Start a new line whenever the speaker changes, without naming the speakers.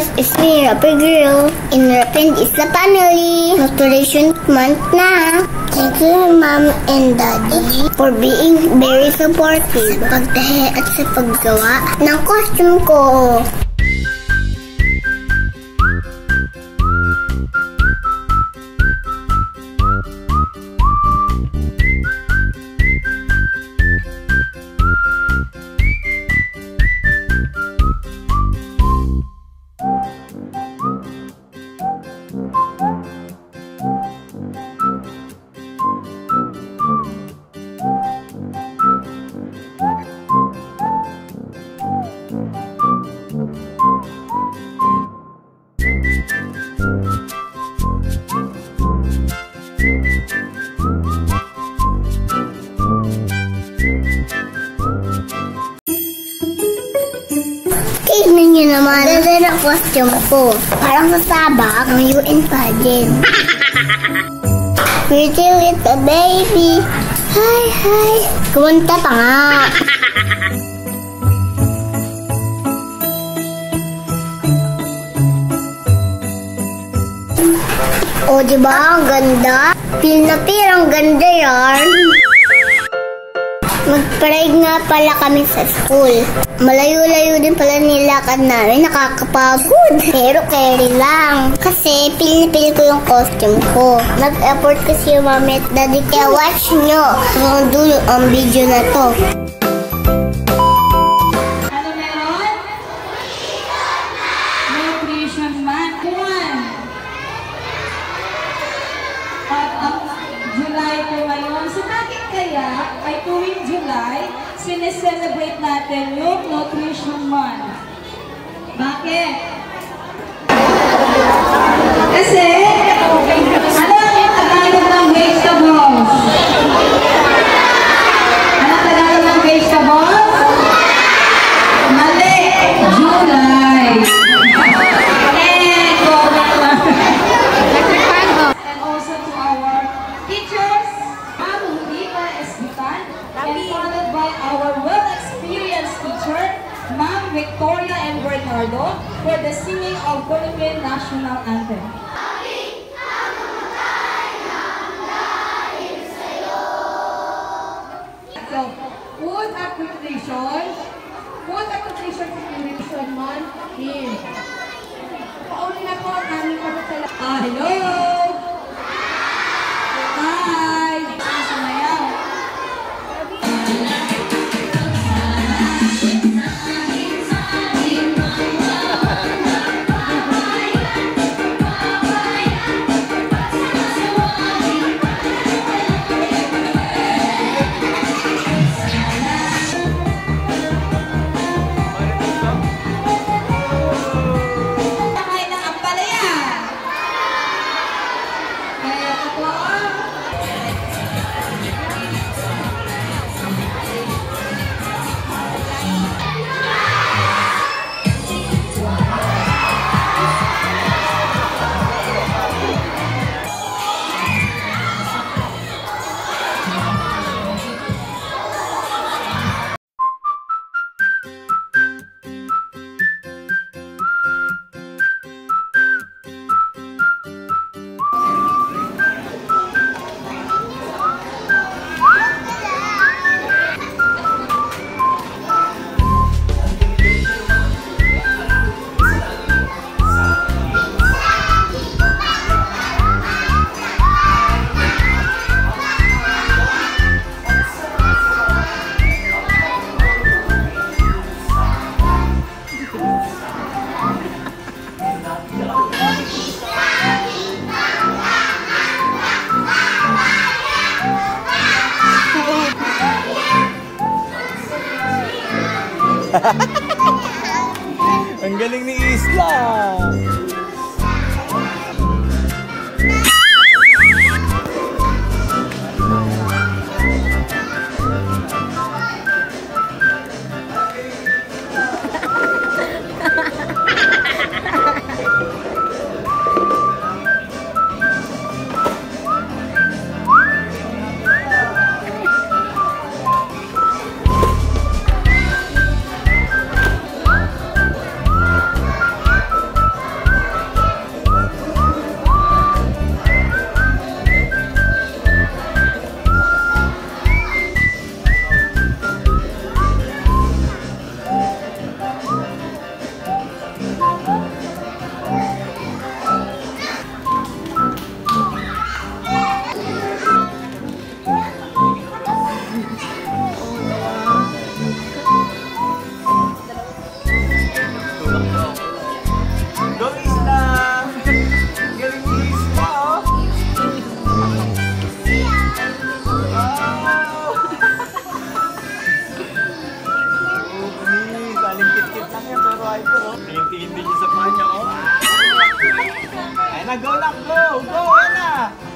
guys, it's me, Rapper Girl. In Rapid is the family. Motivation month na. Thank you, Mom and Daddy, for being very supportive. Pagtahe at sa paggawa ng costume ko. Tignan niyo naman, ganda na costume ko. Parang sasabak ng UN pageant. Pretty little baby. Hi, hi. Kumanta pa nga. O, diba? Ang ganda. Feel na feel. Ang ganda yan. Mag-parade nga pala kami sa school. Malayo-layo din pala nilakad namin. Nakakapagod. Pero carry lang. Kasi pil ko yung costume ko. Nag-effort kasi yung mami at daddy. Kaya watch nyo hanggang dulo ang video na to.
Ano meron? Nutrition Month. At ang July po ngayon. So bakit kaya ay tuwing July, sineselebrate natin yung Nutrition Month? Bakit? Kasi, ano ang Tagalog ng vegetables? Ano ang Tagalog ng vegetables? Mali! July! And also to our teachers, Ma'am Julita Esbitan, and followed by our well-experienced teacher, Ma'am Victoria and Bernardo, for the singing of Philippine National Anthem. So, food appreciation sa Nutrition Month is pauli na po ang aming kapatala. Hello! Hi! Sumayaw. Nakain ng ampalaya. Kaya po.
Ang galing ni Isla! Go, go, Ella!